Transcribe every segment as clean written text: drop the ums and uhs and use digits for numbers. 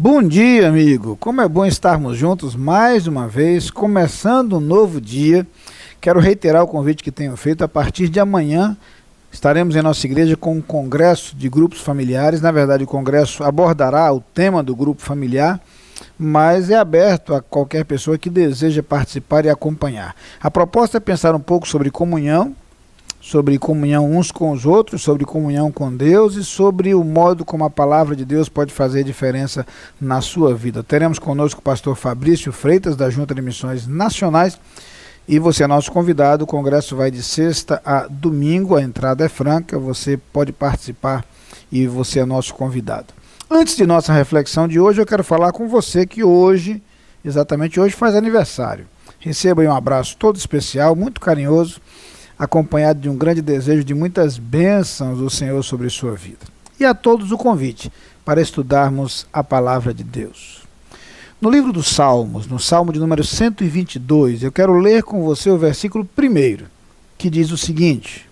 Bom dia, amigo. Como é bom estarmos juntos mais uma vez, começando um novo dia. Quero reiterar o convite que tenho feito. A partir de amanhã estaremos em nossa igreja com um congresso de grupos familiares. Na verdade, o congresso abordará o tema do grupo familiar, mas é aberto a qualquer pessoa que deseja participar e acompanhar. A proposta é pensar um pouco sobre comunhão uns com os outros, sobre comunhão com Deus e sobre o modo como a palavra de Deus pode fazer diferença na sua vida. Teremos conosco o pastor Fabrício Freitas, da Junta de Missões Nacionais, e você é nosso convidado. O congresso vai de sexta a domingo, a entrada é franca, você pode participar e você é nosso convidado. Antes de nossa reflexão de hoje, eu quero falar com você que hoje, exatamente hoje, faz aniversário. Receba aí um abraço todo especial, muito carinhoso, acompanhado de um grande desejo de muitas bênçãos do Senhor sobre sua vida. E a todos o convite para estudarmos a palavra de Deus. No livro dos Salmos, no Salmo de número 122, eu quero ler com você o versículo 1, que diz o seguinte: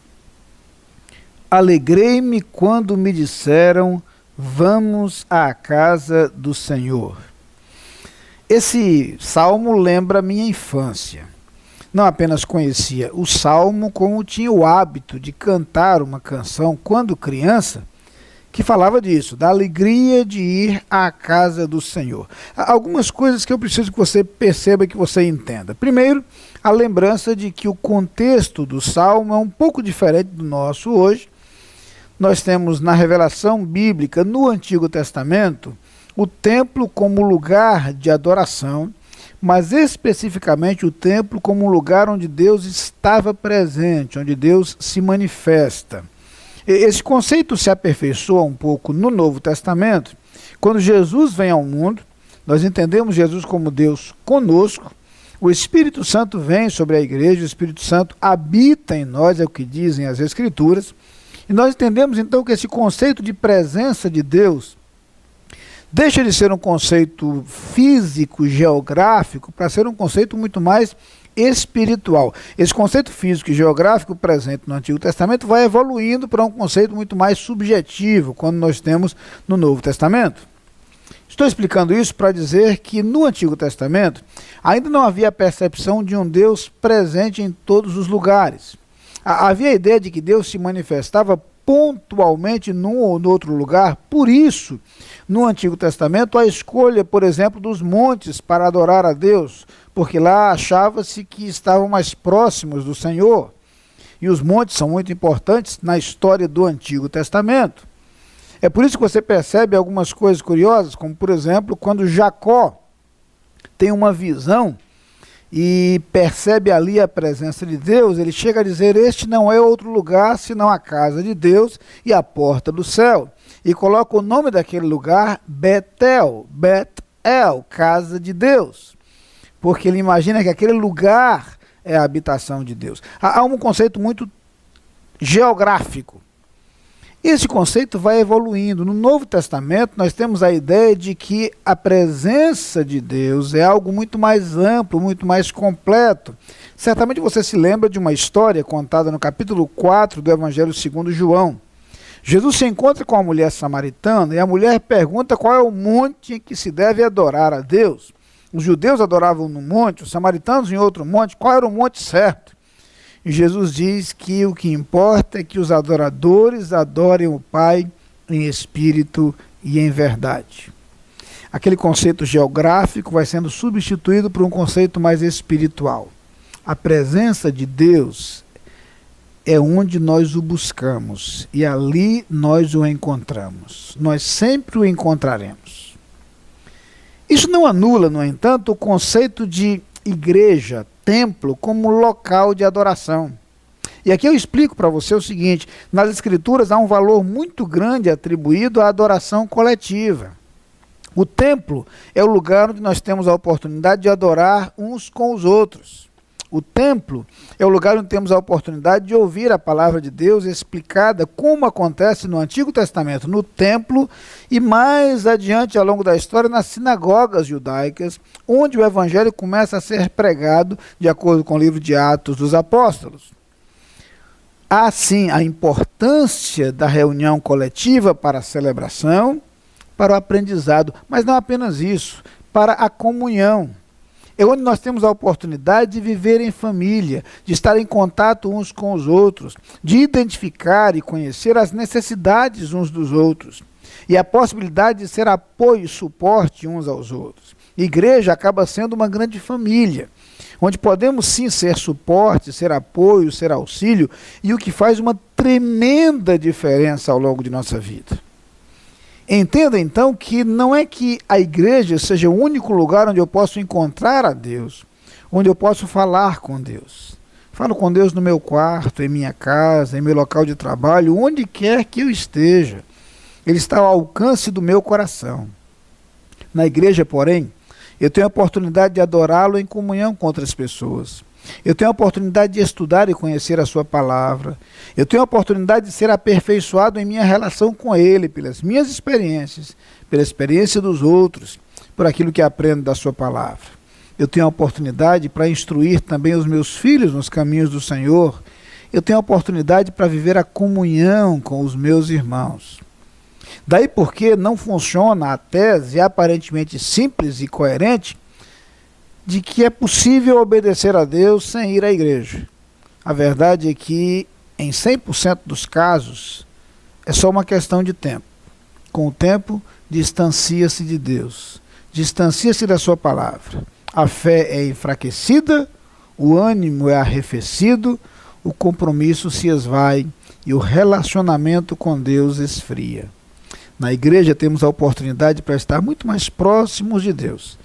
Alegrei-me quando me disseram, vamos à casa do Senhor. Esse salmo lembra minha infância. Não apenas conhecia o salmo, como tinha o hábito de cantar uma canção quando criança, que falava disso, da alegria de ir à casa do Senhor. Há algumas coisas que eu preciso que você perceba e que você entenda. Primeiro, a lembrança de que o contexto do salmo é um pouco diferente do nosso hoje. Nós temos na revelação bíblica, no Antigo Testamento, o templo como lugar de adoração, mas especificamente o templo como um lugar onde Deus estava presente, onde Deus se manifesta. Esse conceito se aperfeiçoa um pouco no Novo Testamento. Quando Jesus vem ao mundo, nós entendemos Jesus como Deus conosco, o Espírito Santo vem sobre a igreja, o Espírito Santo habita em nós, é o que dizem as Escrituras, e nós entendemos então que esse conceito de presença de Deus deixa de ser um conceito físico, geográfico, para ser um conceito muito mais espiritual. Esse conceito físico e geográfico presente no Antigo Testamento vai evoluindo para um conceito muito mais subjetivo, quando nós temos no Novo Testamento. Estou explicando isso para dizer que no Antigo Testamento ainda não havia a percepção de um Deus presente em todos os lugares. Havia a ideia de que Deus se manifestava pontualmente num ou no outro lugar. Por isso, no Antigo Testamento, a escolha, por exemplo, dos montes para adorar a Deus, porque lá achava-se que estavam mais próximos do Senhor. E os montes são muito importantes na história do Antigo Testamento. É por isso que você percebe algumas coisas curiosas, como, por exemplo, quando Jacó tem uma visão e percebe ali a presença de Deus, ele chega a dizer, este não é outro lugar senão a casa de Deus e a porta do céu. E coloca o nome daquele lugar Betel, casa de Deus. Porque ele imagina que aquele lugar é a habitação de Deus. Há um conceito muito geográfico. Esse conceito vai evoluindo. No Novo Testamento, nós temos a ideia de que a presença de Deus é algo muito mais amplo, muito mais completo. Certamente você se lembra de uma história contada no capítulo 4 do Evangelho segundo João. Jesus se encontra com a mulher samaritana e a mulher pergunta qual é o monte em que se deve adorar a Deus. Os judeus adoravam num monte, os samaritanos em outro monte. Qual era o monte certo? E Jesus diz que o que importa é que os adoradores adorem o Pai em espírito e em verdade. Aquele conceito geográfico vai sendo substituído por um conceito mais espiritual. A presença de Deus é onde nós o buscamos e ali nós o encontramos. Nós sempre o encontraremos. Isso não anula, no entanto, o conceito de igreja, templo, como local de adoração. E aqui eu explico para você o seguinte: nas Escrituras há um valor muito grande atribuído à adoração coletiva. O templo é o lugar onde nós temos a oportunidade de adorar uns com os outros. O templo é o lugar onde temos a oportunidade de ouvir a palavra de Deus explicada como acontece no Antigo Testamento, no templo e mais adiante ao longo da história nas sinagogas judaicas, onde o evangelho começa a ser pregado de acordo com o livro de Atos dos Apóstolos. Há sim a importância da reunião coletiva para a celebração, para o aprendizado, mas não apenas isso, para a comunhão. É onde nós temos a oportunidade de viver em família, de estar em contato uns com os outros, de identificar e conhecer as necessidades uns dos outros e a possibilidade de ser apoio e suporte uns aos outros. Igreja acaba sendo uma grande família, onde podemos sim ser suporte, ser apoio, ser auxílio, e o que faz uma tremenda diferença ao longo de nossa vida. Entenda então que não é que a igreja seja o único lugar onde eu posso encontrar a Deus, onde eu posso falar com Deus. Falo com Deus no meu quarto, em minha casa, em meu local de trabalho, onde quer que eu esteja. Ele está ao alcance do meu coração. Na igreja, porém, eu tenho a oportunidade de adorá-lo em comunhão com outras pessoas. Eu tenho a oportunidade de estudar e conhecer a sua palavra. Eu tenho a oportunidade de ser aperfeiçoado em minha relação com ele, pelas minhas experiências, pela experiência dos outros, por aquilo que aprendo da sua palavra. Eu tenho a oportunidade para instruir também os meus filhos nos caminhos do Senhor. Eu tenho a oportunidade para viver a comunhão com os meus irmãos. Daí porque não funciona a tese aparentemente simples e coerente de que é possível obedecer a Deus sem ir à igreja. A verdade é que, em 100% dos casos, é só uma questão de tempo. Com o tempo, distancia-se de Deus, distancia-se da sua palavra. A fé é enfraquecida, o ânimo é arrefecido, o compromisso se esvai e o relacionamento com Deus esfria. Na igreja temos a oportunidade para estar muito mais próximos de Deus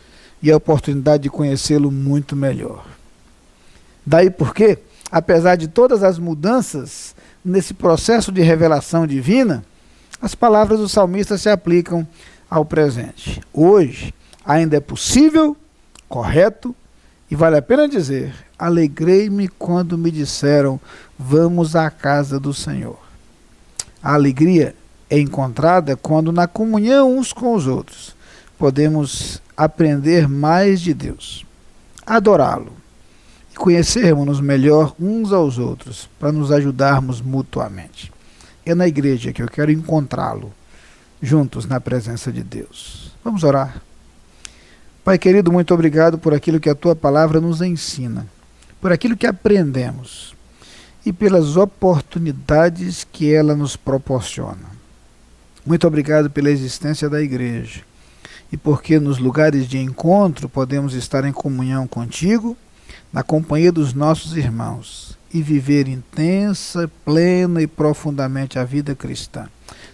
e a oportunidade de conhecê-lo muito melhor. Daí porque, apesar de todas as mudanças nesse processo de revelação divina, as palavras do salmista se aplicam ao presente. Hoje ainda é possível, correto, e vale a pena dizer, alegrei-me quando me disseram, vamos à casa do Senhor. A alegria é encontrada quando na comunhão uns com os outros podemos aprender mais de Deus, adorá-lo e conhecermos-nos melhor uns aos outros para nos ajudarmos mutuamente. É na igreja que eu quero encontrá-lo, juntos na presença de Deus. Vamos orar. Pai querido, muito obrigado por aquilo que a tua palavra nos ensina, por aquilo que aprendemos e pelas oportunidades que ela nos proporciona. Muito obrigado pela existência da igreja e porque nos lugares de encontro podemos estar em comunhão contigo, na companhia dos nossos irmãos e viver intensa, plena e profundamente a vida cristã.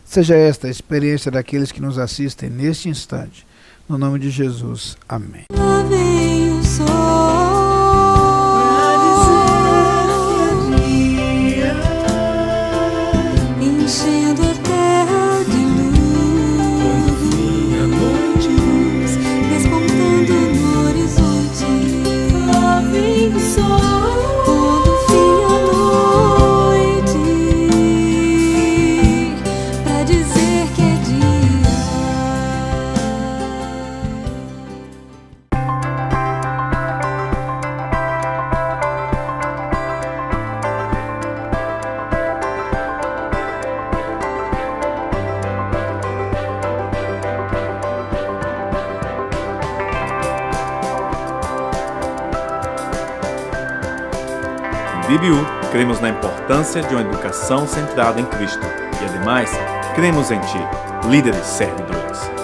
Seja esta a experiência daqueles que nos assistem neste instante. No nome de Jesus. Amém. Lá vem o sol pra dizer que é dia, enchendo a terra de luz, a noite despontando no horizonte. Lá vem o sol quando fim a noite, pra dizer que é dia. IBU, cremos na importância de uma educação centrada em Cristo e, ademais, cremos em Ti, líderes servidores.